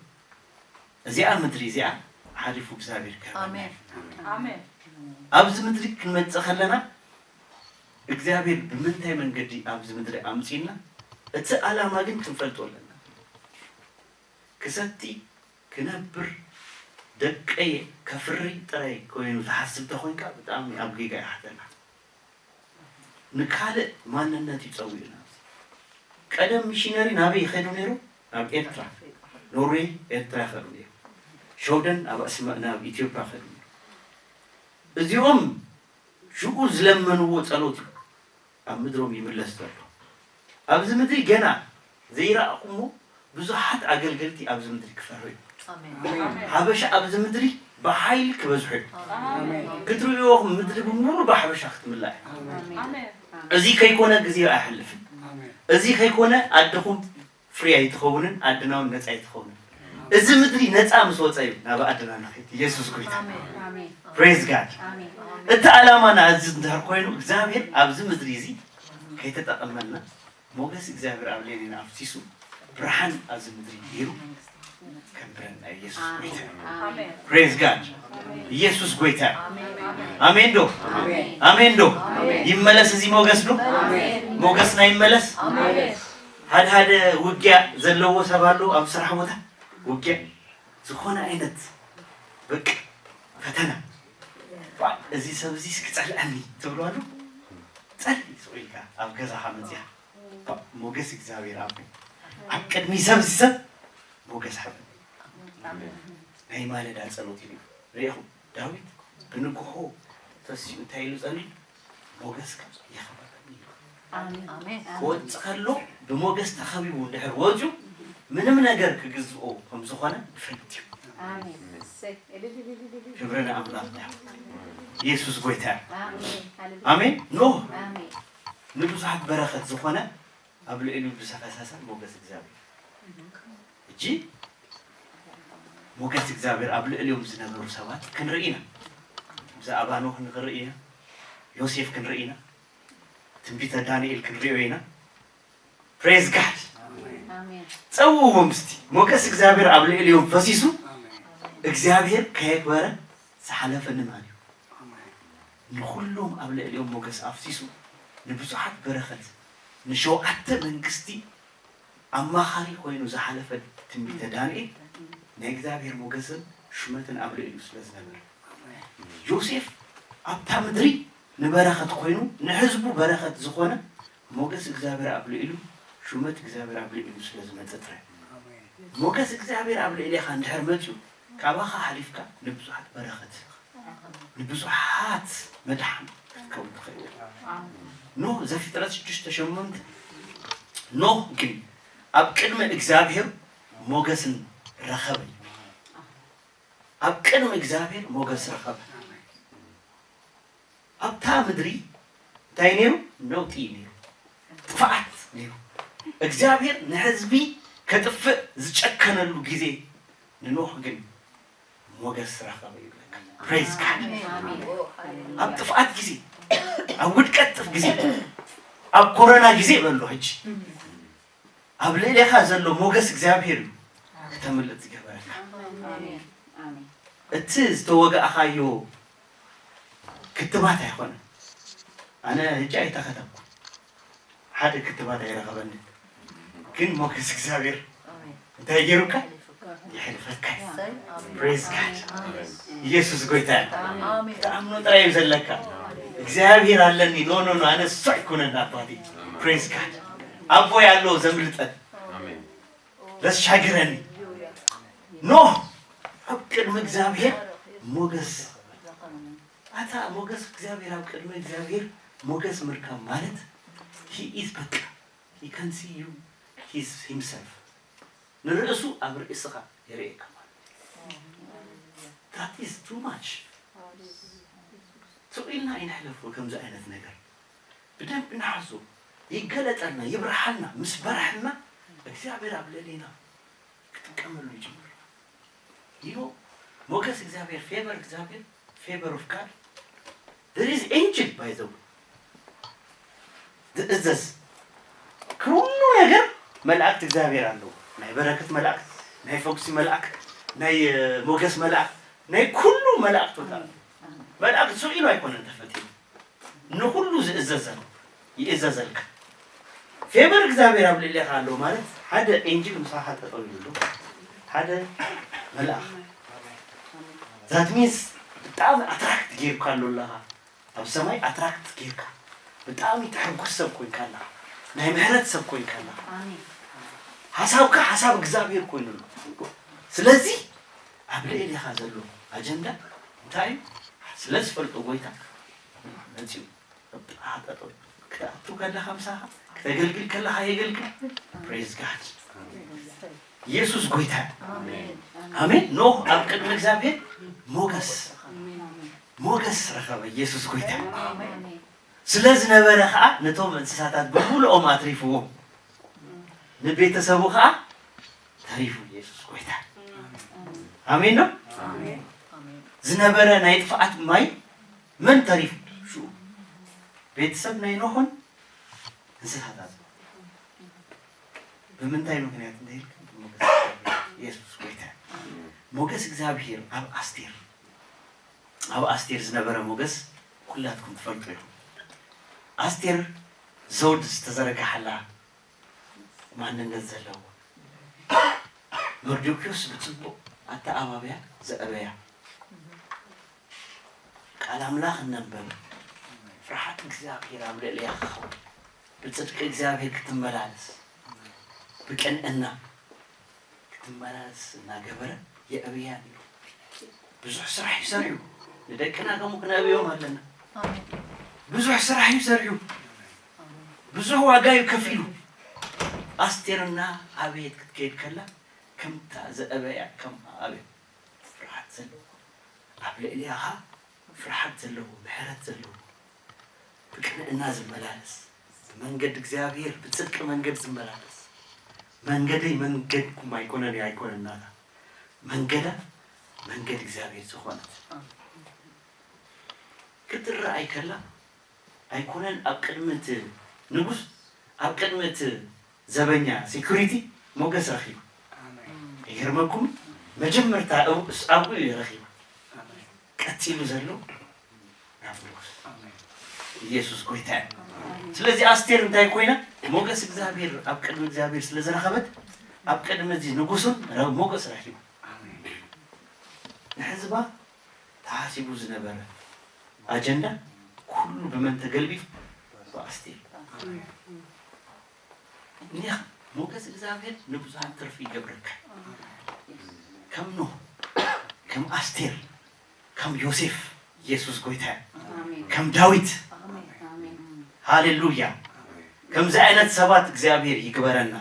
Speaker 1: እዚያ ምድሪ እዚያ حريفو እግዚአብሔር ከ
Speaker 2: آمين آمين
Speaker 1: አብዝ ምድሪ ክንመጽኸለና እግዚአብሔር በመንታይ መንገዲ አብዝ ምድሪ አምጪና እቲ ዓላማ ግን ክንፈልጦለና ክሰቲ ክነብር ደቀይ ከፍሪ ጥራይ ኮይኑ ተሐስብ ተኾንካ በጣም አብጌጋ ያህተና ንካለ ማንነት ይጸውይና ቀደም ሚሽነሪ ናበ ይኸዱ ነሩ ናብ ኤርትራ ኖርዌይ ኤርትራ ኸዱ ነሩ ሾደን አባስማ ናብ ኢትዮጵያ ኸዱ እዚኦም ሽቁ ዝለመንዎ ጸሎት አምድሮም ይመለስታሉ አብዝ ምድሪ ገና ዘይራቁሙ ብዙሓት አገልገልቲ አብዝ ምድሪ ክፈሩ
Speaker 2: آمين
Speaker 1: حبش أبز مدري بحيل كبزحي كتروا مدري بمر بحبش أختم الله
Speaker 2: آمين
Speaker 1: أزي كيكونا جزيرة أحلف أزي كيكونا عندهم فري يتخونن عندنا وناس يتخونن أزي مدري ناس أمسوت أيوة نبى عندنا نخيت يسوع كويت
Speaker 2: آمين
Speaker 1: praise God
Speaker 2: آمين
Speaker 1: أنت على ما نعزز نهار كوينو إخزابير أبز مدري زي كي تتأملنا موجس إخزابير عملين نفسيسو برهان أبز مدري يرو كمبرنا يسوع كويت
Speaker 2: آمين
Speaker 1: praise God يسوع كويت
Speaker 2: آمين
Speaker 1: آمين دو آمين دو يملس زي موجس دو
Speaker 2: آمين
Speaker 1: موجسنا يملس
Speaker 2: آمين
Speaker 1: هذا وجع زلوا سبالو أم سرح وده وجع زخونة عينت بك فتنا زي سبزي سكتال أني تقولوا تالي سويكا أم كذا حمزيا موجس إخزابير أبي أكيد ميسام سب موجس حب هاي ماله ده سلوتي ريحو داويد بنكوه تسيو تايلو زلي موجس كم يخبرني
Speaker 2: آمين
Speaker 1: ወጥ ከሎ በሞገስ ተኸቢቡ እንደህር ወጁ ምንም ነገር ከግዝኦ ከምዝኾነ ፍልጥ
Speaker 2: آمين
Speaker 1: ክብረና አምላክ ነው ኢየሱስ ጎይታ
Speaker 2: آمين
Speaker 1: አሜን ኖህ
Speaker 2: آمين
Speaker 1: ንብዙሓት በረኸት ዝኾነ ኣብ ልዕሊኡ ብዝፈሰሰ ሞገስ እግዚአብሔር እጂ ሞገስ እግዚአብሔር ኣብ ልዕሊኦም ዝነበሩ ሰባት ክንርኢና ብዛዕባ ኖህ ክንርኢና ዮሴፍ ክንርኢና ትንቢተ ዳንኤል ክንርኢና praise God
Speaker 2: آمين
Speaker 1: ጸውዎም እስቲ ሞገስ እግዚአብሔር ኣብ ልዕሊኦም ፈሲሱ እግዚአብሔር ከየክበረ ዝሓለፈኒ ማለት ንኹሎም ኣብ ልዕሊኦም ሞገስ ኣፍሲሱ ንብዙሓት በረኸት ንሸውዓተ መንግስቲ ኣማኻሪ ኮይኑ ዝሓለፈ ትንቢተ ዳንኤል ናይ እግዚአብሔር ሞገስን ሹመትን ኣብ ልዕሊኡ ስለዝነበረ ዮሴፍ ኣብታ ምድሪ ንበረኸት ኮይኑ ንህዝቡ በረኸት ዝኾነ ሞገስ እግዚአብሔር ኣብ ልዕሊኡ ሹመት እግዚአብሔር ኣብ ልዕሊኡ ስለዝመፀ ሞገስ እግዚአብሔር ኣብ ልዕሊኻ እንድሕር መፅኡ ካባኻ ሓሊፍካ ንብዙሓት በረኸት ንብዙሓት መድሓን ክትከውን ትኽእል ኖህ ዘፍጥረት 6:8 ኖህ ግን ኣብ ቅድሚ እግዚአብሔር ሞገስን ረኸበ ኣብ ቅድሚ እግዚአብሔር ሞገስ ረኸበ ኣብታ ምድሪ እንታይ ነይሩ ነውጢ ነይሩ ጥፍዓት ነይሩ እግዚአብሔር ንህዝቢ ከጥፍእ ዝጨከነሉ ጊዜ ንኖህ ግን ሞገስ ረኸበ ይብለካ praise God ኣብ ጥፍዓት ጊዜ ኣብ ውድቀት ጊዜ ኣብ ኮሮና ጊዜ በሎ ሕጂ ኣብ ልዕሊኻ ዘሎ ሞገስ እግዚአብሔር ከተመልጥ ዝገበረካ
Speaker 2: آمين آمين
Speaker 1: እቲ ዝተወግኣኻዮ ክትባት ኣይኮነን ኣነ ሕጂ ኣይተኸተብኩ ሓደ ክትባት ኣይረኸበኒ ግን ሞገስ እግዚአብሔር እንታይ ገይሩካ ይሕልፈካ praise God ኢየሱስ ጎይታ
Speaker 2: آمين
Speaker 1: ተኣምኖ ጥራይ እዩ ዘለካ እግዚአብሔር ኣለኒ ኖ ኖ ኖ ኣነ እሱ ኣይኮነን ኣባቴ praise God ኣቦ ያለው ዘምልጠን ዘሻግረኒ ኖህ ኣብ ቅድሚ እግዚአብሔር ሞገስ ኣታ ሞገስ እግዚአብሔር ኣብ ቅድሚ እግዚአብሔር ሞገስ ምርካብ ማለት he is በቃ he can see you he is himself ንርእሱ ኣብ ርእስኻ የርእየካ ማለት that is too much ኢልና ይንሕለፎ ከምዚ ዓይነት ነገር بدم نحسو يقلتنا يبرحنا مس برحنا እግዚአብሔር አብለሌና ከተቀመሉ ይጀምር ሞገስ እግዚአብሔር favor of God there is angel by the way this كل ነገር መላእክት እግዚአብሔር አለው ናይ በረከት መላእክት ናይ ፎክሲ መላእክት ናይ ሞገስ መላእክት ናይ ኩሉ መላእክት ወጣ መላእክት ሰው ኢሉ አይኮነን ተፈትዩ ሁሉ ዝእዘዘ ነው ይእዘዘልክ ፌቨር እግዚአብሔር አብለሌህ አለው ማለት ሓደ ኤንጅል ምሳሓ ተጠውይሉ ሓደ መልአክ that means በጣም አትራክት ጌርካ አለላህ ኣብ ሰማይ አትራክት ጌርካ በጣም ይተሐጉስ ሰብ ኮይንካላ ናይ ምህረት ሰብ ኮይንካላ አሜን ሐሳብካ ሐሳብ እግዚአብሔር ኮይኑ ስለዚህ አብለሌህ ዘሎ አጀንዳ እንታይ ስለዚህ ፈልጦ ጎይታ እንጂ አጣጣ ከአቱ ካለ 50 ከተገልግል ከላ ሃይገልግል praise God ኢየሱስ ጎይታ አሜን ኖ አብቀድም እግዚአብሔር ሞገስ ረከበ ኢየሱስ ጎይታ ስለዚህ ነበረኻ ነቶም እንስሳታት በሙሉኦም አትሪፉ ለቤተሰቡ ኻ ታሪፉ ኢየሱስ ጎይታ አሜን ነው አሜን ዝነበረ ናይ ጥፋት ማይ ምን ታሪፉ ቤተሰብ ናይ ኖሆን እንስሳታት በምንታይ ምክንያት እንደሄድክ ኢየሱስ ጎይታ ሞገስ እግዚአብሔር ኣብ አስቴር ዝነበረ ሞገስ ኩላትኩም ትፈልጡ አስቴር ዘውድ ተዘረጋሐላ ማንነት ዘለው መርዶክዮስ ብጽቡቅ አተአባቢያ ዘአበያ ቃል አምላክ ነበር ፍርሃት እግዚአብሔር አብለሌያ በጽድቅ እግዚአብሔር ክትመላለስ በቀንና ክትመላለስ እና ገበረ የአብያ ብዙ ስራ ይሰሩ ለደከና ከሙ ከነብዮም አለና አሜን ብዙ ስራ ይሰሩ ብዙ ዋጋ ይከፍሉ አስቴርና አቤት ክትከይድ ከላ ከምታ ዘአበያ ከም አቤት ፍርሃት ዘለው አብለሌያ ፍርሃት ዘለው ምህረት ዘለው በቀንና ዝመላለስ መንገድ እግዚአብሔር በጽድቅ መንገድ ዝመላለስ መንገድኩም አይኮነና መንገድ እግዚአብሔር ዝኾነት ክትራ አይከላ አይኮነን አብቀድምት ንጉስ አብቀድምት ዘበኛ ሴኩሪቲ ሞገስ ረኺብ አሜን ይገርመኩም መጀመርታ አቡ ይረኺብ አሜን ቀጥሉ ዘሎ ያፍሩስ አሜን ኢየሱስ ጎይታ ስለዚህ አስቴር እንታይ ኮይና ሞገስ እግዚአብሔር አብቀድም እግዚአብሔር ስለዘረኸበት አብቀድም እዚ ንጉሱን ሞገስ ረኺብ አሜን ለህዝባ ታሲቡ ዝነበረ አጀንዳ ሁሉ በመን ተገልቢ በአስቴር አሜን ኒያ ሞገስ እግዚአብሔር ንጉሳን ትርፍ ይገብረክ ከም ኖህ ከም አስቴር ከም ዮሴፍ ኢየሱስ ጎይታ አሜን ከም ዳዊት ሃሌሉያ ከም ዘአነት ሰባት እግዚአብሔር ይግበረና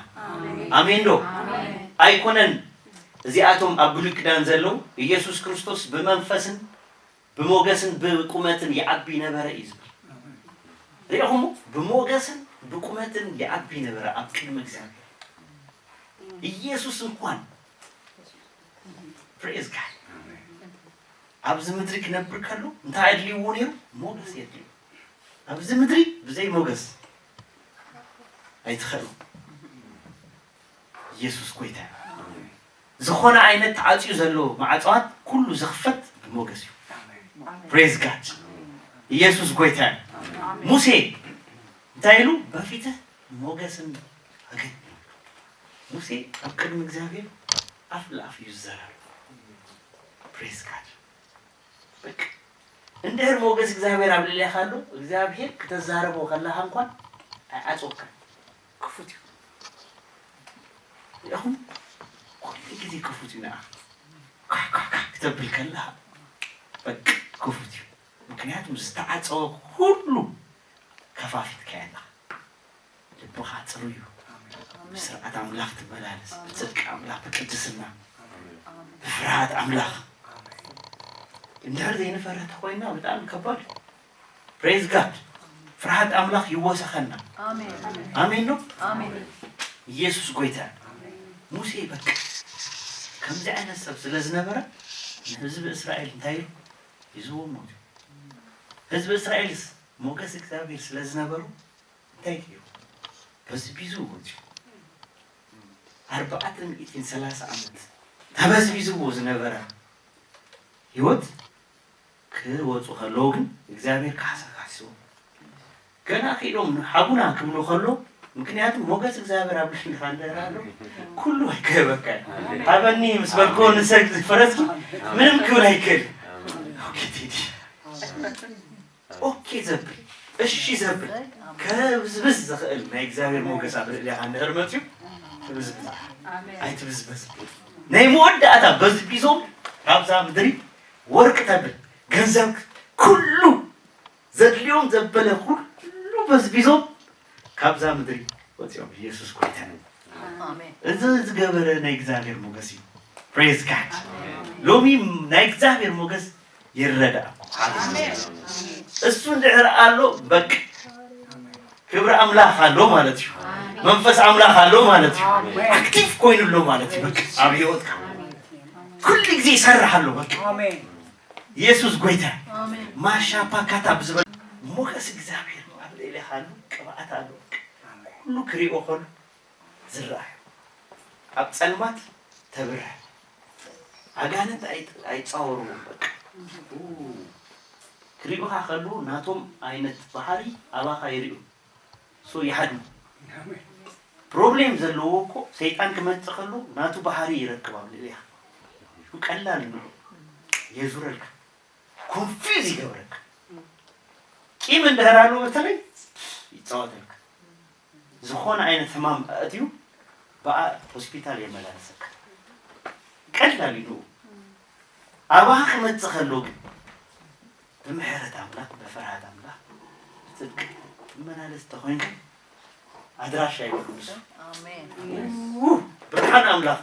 Speaker 1: አሜን ዶ አይኮነን እዚአቶም አብሉ ክዳን ዘለው ኢየሱስ ክርስቶስ በመንፈስን በሞገስን በቁመትን ያአቢ ነበረ ይዝብ ለሁሙ በሞገስን በቁመትን ያአቢ ነበረ አብቅም እግዚአብሔር ኢየሱስ እንኳን praise God አብዝ ምድሪክ ነበር ካሉ እንታይድሊ ወኔው ሞገስ የት አብዝ ምድሪ በዘይ ሞገስ አይተኸሉ ኢየሱስ ጎይታ ዝኾነ አይነት አጽዩ ዘሎ ማዕጻት ሁሉ ዝኽፈት ሞገስ praise God ኢየሱስ ጎይታ ሙሴ ታይሉ በፊት ሞገስን አገኝ ሙሴ አብቀድም እግዚአብሔር አፍላፍ ይዘራል praise God በቃ እንደር ሞገስ እግዚአብሔር አብለሌያ ካሉ እግዚአብሔር ከተዛረበው ከላህ እንኳን አጾካ ክፉት ይሁን ሁሉ ጊዜ ክፉት ይና ከተብል ከላህ በቃ ክፉት ምክንያቱም ዝተዓጸው ሁሉ ከፋፊት ከያላ ልብኻ ጽሩዩ ስርዓት አምላክ ትመላለስ ጽድቅ አምላክ በቅድስና ፍርሃት አምላክ እንደር ዘይነፈረተ ኮይና በጣም ከባድ praise God ፍርሃት አምላክ ይወሰኸና
Speaker 2: አሜን
Speaker 1: አሜን ነው
Speaker 2: አሜን
Speaker 1: ኢየሱስ ጎይታ ሙሴ በቃ ከምዚ አይነት ሰብ ስለዝነበረ ህዝብ እስራኤል እንታይ ይዝዎ ነው ህዝብ እስራኤልስ ሞገስ እግዚአብሔር ስለዝነበሩ እንታይ እዩ በዚህ ቢዙ ወጭ 430 ዓመት ተበዝቢዝዎ ዝነበረ ህይወት ክወፁ ከለው ግን እግዚአብሔር ካሰካስዎ ገና ሄዶም ሐቡና ክብሎ ከሎ ምክንያቱም ሞገስ እግዚአብሔር አብልሽ እንደራለው ሁሉ አይከበካ አበኒ መስበርኮን ሰግ ፈረስ ምንም ክብር አይከል ኦኬ ዘብ እሺ ዘብ ከብዝብዝ ዘኸል ናይ እግዚአብሔር ሞገስ አብልሽ አንህርመትዩ ብዝብዝ አይትብዝብዝ ናይ ሞወዳታ በዝቢዞም ካብዛ ምድሪ ወርቅ ተብል ገንዘብ ኩሉ ዘድልዮም ዘበለ ሁሉ በዝቢዞም ካብዛ ምድሪ ወጥዮም ኢየሱስ ጎይታ ነው
Speaker 2: አሜን
Speaker 1: እዚ ዝገበረ ናይ እግዚአብሔር ሞገስ እዩ ፕሬዝ ጋድ ሎሚ ናይ እግዚአብሔር ሞገስ ይረዳ አሜን እሱ እንደራ አሎ በቅ ክብር አምላክ አሎ ማለት እዩ መንፈስ አምላክ አሎ ማለት እዩ አክቲቭ ኮይኑሎ ማለት እዩ በቅ አብዮት ኩሉ ጊዜ ይሰራሃሎ በቅ
Speaker 3: አሜን
Speaker 1: ኢየሱስ ጎይታ
Speaker 2: አሜን
Speaker 1: ማሻፓ ካታ ብዝበ ሞገስ እግዚአብሔር አብሌለ ሃሉ ቅባአት አሎ ሁሉ ክሪኦ ሆነ ዝራህ ኣብ ጸልማት ተብርህ አጋንንት አይጻወሩ በቃ ክሪኦ ካሉ ናቶም አይነት ባህሪ አባኻ ይሪኡ ሶ ይሐዱ ፕሮብሌም ዘለዎ እኮ ሰይጣን ከመጽኸሉ ናቱ ባህሪ ይረክባል ለያ ቀላል ነው የዙረልክ ኮንፊውዝ ይገብረክ ቂም እንደራሉ በተለይ ይጻወተልክ ዝሆነ አይነት ህማም አጥዩ በሆስፒታል የመላለሰክ ቀላል ነው አባህ ከመጽኸሉ በምህረት አምላክ በፍርሃት አምላክ ጽድቅ መናለስ ተሆይን አድራሻ ይወዱስ
Speaker 2: አሜን
Speaker 1: ብርሃን አምላክ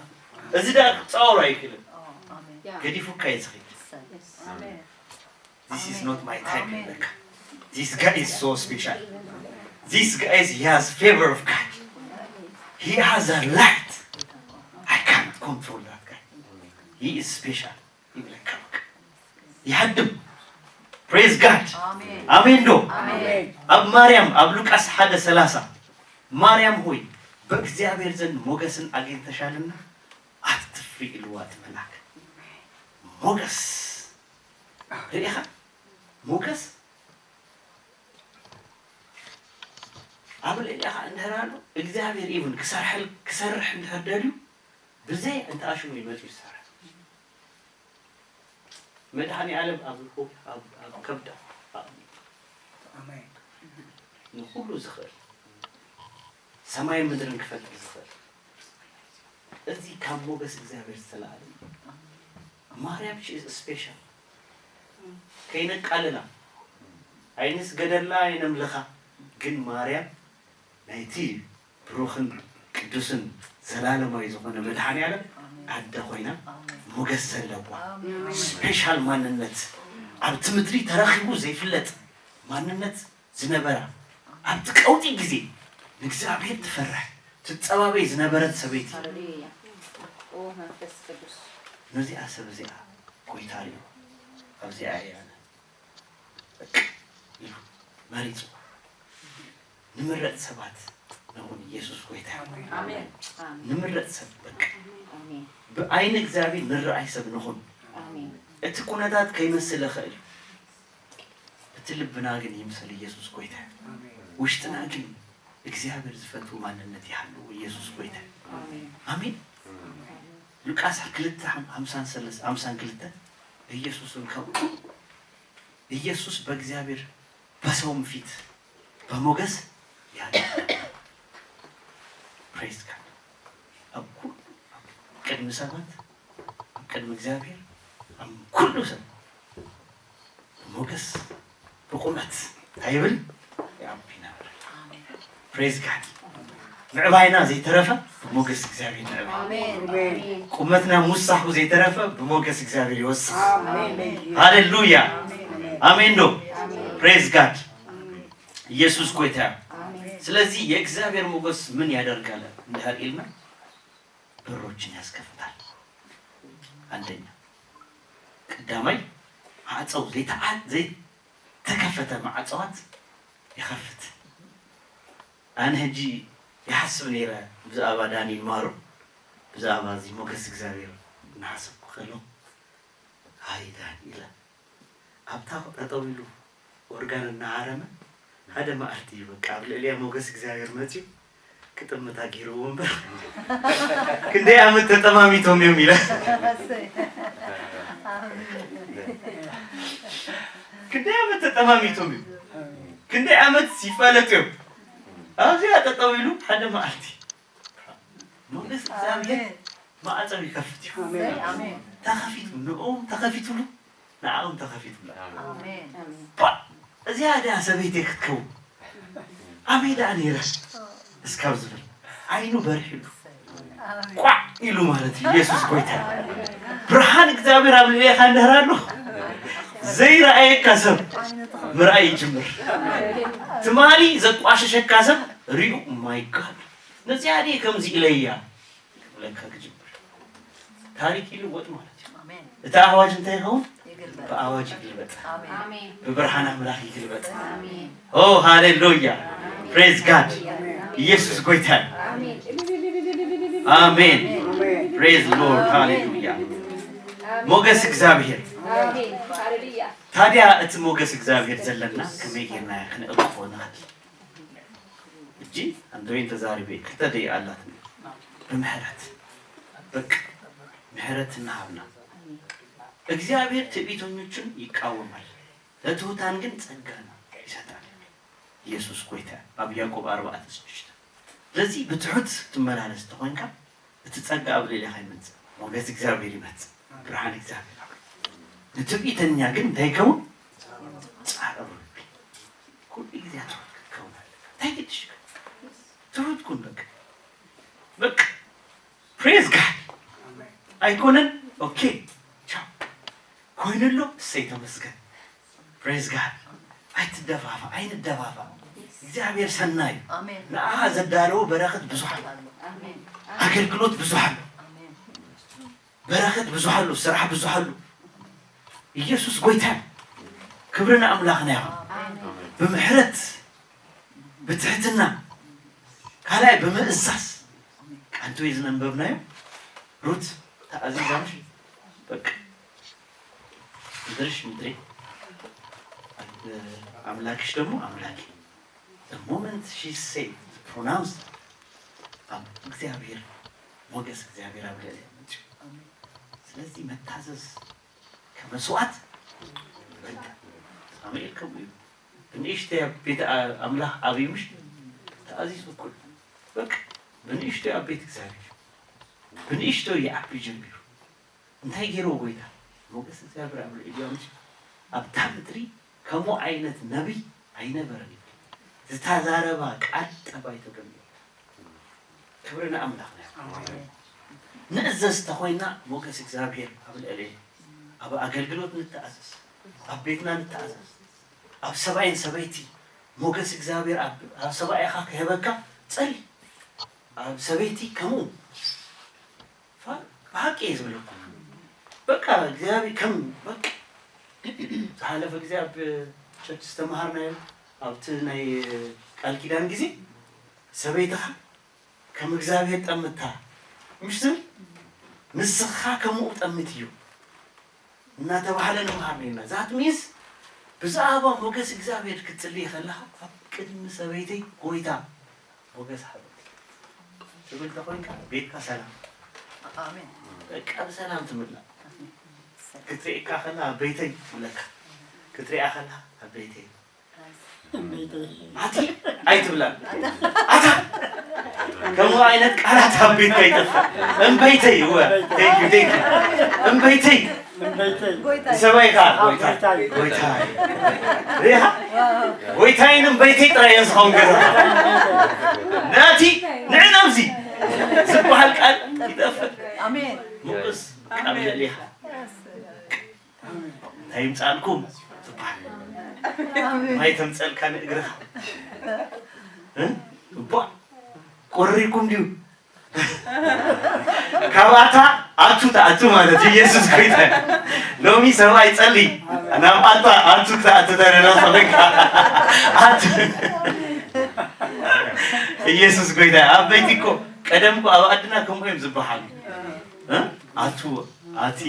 Speaker 1: እዚህ ዳር ጻውራ ይክልም
Speaker 2: አሜን
Speaker 1: ገዲፉ ካይጽኸ
Speaker 2: አሜን
Speaker 1: This is not my type. This guy is so special. This guy he has favor of God. He has a light. I can't control that guy. He is special. He will come. He had them. Praise God.
Speaker 2: Amen.
Speaker 1: Amen. No.
Speaker 2: Amen.
Speaker 1: Ab Maryam, ab Lucas had a salasa. Maryam ሆይ በእግዚአብሔር ዘንድ ሞገስን አግኝተሻልና አትፍሪ ይልዋት መልአክ ሞገስ ሪኻ ሞገስ አብል ኢላኻ እንደራሉ እግዚአብሔር ኢቭን ክሰርሕ እንደደልዩ ብዘይ እንት አሽሙ ይመጡ ይሰራ መድኃኒ ዓለም አብልኮ አብ ከብዳ አሜን ንሁሉ ዝኽእል ሰማይ ምድርን ክፈጥር ዝኽእል እዚ ካብ ሞገስ እግዚአብሔር ዝተላዓለ ማርያም ሺ ኢዝ ስፔሻል ከይነቃለና አይንስ ገደላ አይነምለኻ ግን ማርያም ናይቲ ብሩኽን ቅዱስን ዘላለማዊ ዝኾነ መድኃኒ ዓለም አደ ኮይና ሞገስ ዘለዋ ስፔሻል ማንነት ኣብቲ ምድሪ ተረኺቡ ዘይፍለጥ ማንነት ዝነበራ ኣብቲ ቀውጢ ጊዜ እግዚአብሔር ትፈርሕ ትጸባበይ ዝነበረት ሰበይቲ
Speaker 2: ሃሌሉያ ኦ መንፈስ ቅዱስ
Speaker 1: ነዚኣ ሰብ እዚኣ ጎይታ እዩ ኣብዚኣ ያነ መሪጹ ንምረጥ ሰባት ነውን ኢየሱስ ጎይታ
Speaker 2: አሜን
Speaker 1: ንምረጥ ሰብ በቃ
Speaker 2: አሜን
Speaker 1: በአይን እግዚአብሔር ንርአይ ሰብ ነውን
Speaker 2: አሜን
Speaker 1: እቲ ኩነታት ከይመስለ ኸእል እቲ ልብና ግን ይምሰል ኢየሱስ ጎይታ ውሽጥና ግን እግዚአብሔር ዝፈቱ ማንነት ያህሉ ኢየሱስ ጎይታ
Speaker 2: አሜን
Speaker 1: አሜን ሉቃስ 2:52 ኢየሱስን ከውጡ ኢየሱስ በእግዚአብሔር በሰውም ፊት በሞገስ ያለ ፕሬዝ ጋድ አኩ ቅድም ሰባት ቅድም እግዚአብሔር ኩሉ ሰብ ሞገስ በቁመት ታይብል ያምፒና ፕሬዝ ጋድ ምዕባይና ዘይተረፈ በሞገስ እግዚአብሔር ነበር
Speaker 2: አሜን
Speaker 1: ቁመትና ሙሳሁ ዘይተረፈ በሞገስ እግዚአብሔር ይወስድ ሃሌሉያ አሜን ዶ ፕሬዝ ጋድ ኢየሱስ ጎይታ
Speaker 2: አሜን
Speaker 1: ስለዚህ የእግዚአብሔር ሞገስ ምን ያደርጋል እንደሃሪልና በሮችን ያስከፍታል አንደኛ ቀዳማይ አጻው ዘይት ተከፈተ ማዕጻዋት ይከፍት አንህጂ يحسب نيرة بزعبا داني مارو بزعبا زي موكس إخزابير نحسب خلو هاي داني لا أبتاق أطويلو ورقان النعارمة هذا ما أحتي بك قبل إليا موكس إخزابير ماتيو كتب متاقيرو ومبر كنتي أمد تتمامي توم يومي لا كنتي أمد تتمامي توم يومي كنتي أمد سيفالة يوم أوزي أتطويلو حدا ما أحتي موكس إخزابير ما أتبي كفتيو
Speaker 2: آمين
Speaker 1: تخفيتو نقوم تخفيتو له نعم تخفيتو له
Speaker 2: آمين
Speaker 1: زيادة سبيتك تكو عميد أني رش اسكابزبل عينو برحلو قوع إلو مالتي يسوس قويتا برحان إخزابير عمل ليه خان نهرانو زي رأي كاسم مرأي جمر تمالي زقواش شك كاسم ريو ماي جاد نزيادة كم زي إليا لك جمر تاريخ إلو وقت مالتي إتا أواج انتهي هون بأواج يقلبت
Speaker 2: آمين
Speaker 1: ببرحان أملاك يقلبت
Speaker 2: آمين
Speaker 1: Oh hallelujah praise God يسوس قويتا آمين praise Lord hallelujah موغس إخزابير
Speaker 2: آمين هاليلويا
Speaker 1: تاديا أت موغس إخزابير زلنا كميجينا خن أقفونا جي عندوين تزاري بي كتدي الله بمحرت بك محرت النهارنا إخزابير تبيتونيوچن يقاومال لتوتان ግን ጸጋና ይሰጣል ኢየሱስ ቆይታ አብ ያዕቆብ 4:6 ለዚህ በትሁት ትመላለስ ተሆንካ በተጸጋ አብሌላ ሃይመንጽ ሞገስ እግዚአብሔር ይመጽ ብርሃን እግዚአብሔር ለትዕቢተኛ ግን ታይከው ጻረሩ ኩል ጊዜያት ከውናል ታይክሽ ትሁት ኩን በቃ praise God አይኮነን ኦኬ ቻው ኮይነሎ ሰይተ መስገን praise God አይትደፋፋ አይንደፋፋ እግዚአብሔር ሰናይ
Speaker 2: آمين
Speaker 1: ና ዘዳለው በረከት ብዙሃል
Speaker 2: آمين
Speaker 1: አገልግሎት ብዙሃል በረከት ብዙሃል ስራሕ ብዙሃል ኢየሱስ ጎይታ ክብርና አምላክና ይሁን በምህረት በትህትና ካላይ በመእዛዝ አንተ ይዝነብብናዩ ሩት ተአዚዛንሽ በቃ ድርሽ ምድሪ አምላክሽ ደግሞ አምላኬ the moment she said pronounced እግዚአብሔር ሞገስ እግዚአብሔር አብለለ ስለዚህ መታዘዝ ከመስዋዕት በቃ ሳሙኤል ከቡይ በንሽተ ቤት አምላክ አብይምሽ ተአዚዝ በኩል በቃ በንሽተ ቤት እግዚአብሔር በንሽተ ያዕብ ጀምሩ እንታይ ጌሮ ጎይታ ሞገስ እግዚአብሔር አብለለ ይያምሽ አብታምትሪ ከሞ አይነት ነብይ አይነበረም ተታዛረባ ቃጠባይ ተገኘ ክብርና አምላክ ነው ንእዘዝ ተሆይና ሞገስ እግዚአብሔር አብለለ አብ አገልግሎት ንተአዘዝ አብ ቤትና ንተአዘዝ አብ ሰባይን ሰበይቲ ሞገስ እግዚአብሔር አብ ሰባይኻ ከበካ ጸል አብ ሰበይቲ ከሙ ባቂ ይዝብልኩ በቃ እግዚአብሔር ከም በቃ ታለፈ እግዚአብሔር ቸርች ተማርና አብት ናይ ቃል ኪዳን ጊዜ ሰበይታህ ከም እግዚአብሔር ጠምታ ምሽት ንስኻ ከሙ ጠምትዩ እና ተባህለን ማርኔና ዛት ሚስ ብዛባ ሞገስ እግዚአብሔር ክትጽልይ خلኻ ቅድም ሰበይቴ ጎይታ ሞገስ ሐበ ትብል ተቆንካ ቤትካ ሰላም
Speaker 2: آمين
Speaker 1: በቃ በሰላም ትምላ ክትሪካ خلا ቤተይ ለካ ክትሪያ خلا ቤተይ አቲ አይትብላል አታ ከሞ አይነት ቃላት አቤት ከይተፈ እንበይተይ ወ ቴንክ እንበይተይ ሰባይካ ጎይታ ሪሃ ጎይታይንም በይተይ ጥራየስ ሆንገራ ናቲ ንዕናምዚ ዝብሃል ቃል ይተፈ
Speaker 2: آمين
Speaker 1: ሙቅስ ቀብለሊሃ ታይምጻልኩም ዝብሃል ማይ ተምጸልካ ንእግርኻ ቆሪኩም ዲው ካባታ አቱ ማለት ኢየሱስ ኮይታ ሎሚ ሰማይ ጸልይ እና አታ አቱ ተደረና ሰለካ አቱ ኢየሱስ ኮይታ አበይቲኮ ቀደምኮ አባድና ከሞይም ዝባሃል አቲ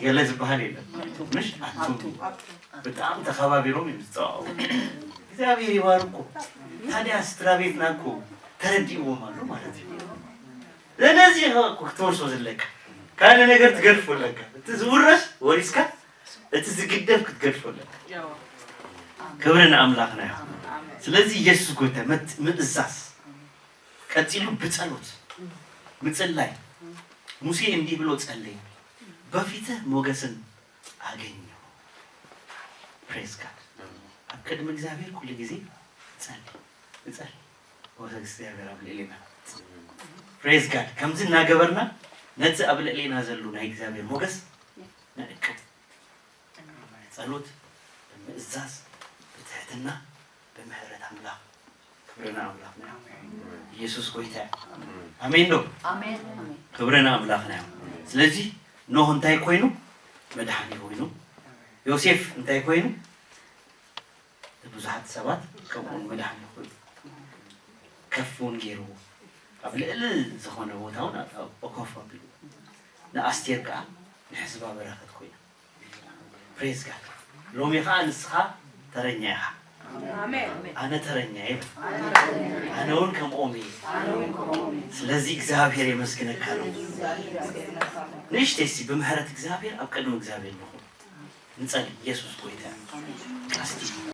Speaker 1: ገለ ዝባሃል የለም ምሽ አቱ በጣም ተኸባቢሮም ይምጽአው እግዚአብሔር ይባርኩ ታዲያ ስትራቤት ናኮ ተረዲው ማለት ነው ለነዚህ ኮክቶር ሶዝለክ ካለ ነገር ትገርፎለክ ትዝውረስ ወሪስካ እትዝግደፍ ክትገርፎለክ ክብርን አምላክ ነው ስለዚህ ኢየሱስ ጎይታ ምጥዛስ ቀጥሉ በጸሎት ምጽላይ ሙሴ እንዲህ ብሎ ጸለየ በፊትህ ሞገስን አገኘው ፕሬዝ ጋድ አከድም እግዚአብሔር ሁሉ ጊዜ ጸልይ ወሰስ እግዚአብሔር አብለሌና ፕሬዝ ጋድ ከምዝና ገበርና ነጽ አብለሌና ዘሉና እግዚአብሔር ሞገስ ነክ ጸሎት በመዛዝ በትህትና በምህረት አምላክ ክብርና አምላክ ነው ኢየሱስ ጎይታ አሜን ነው
Speaker 2: አሜን
Speaker 1: ክብርና አምላክ ነው ስለዚህ ኖህ እንታይ ኮይኑ መድኃኒ ኮይኑ ዮሴፍ እንታይ ኮይኑ ብዙሓት ሰባት ከምኡን መድኃኒ ኮይኑ ከፉን ጌሩ አብለል ዝኾነ ቦታውን አቆፋ ቢሉ ለአስቴር ቃ ለሕዝባ በረከት ኮይኑ ፕሬዝ ጋድ ሎሚ ኻ ንስኻ ተረኛኻ
Speaker 2: አሜን
Speaker 1: አነ ተረኛዬ አነውን ከመኦሜ ስለዚህ እግዚአብሔር ይመስገነካ ነው ንሽቴሲ በምህረት እግዚአብሔር አብቀድሞ እግዚአብሔር ነው እንጸልይ ኢየሱስ ጎይታ አስቲ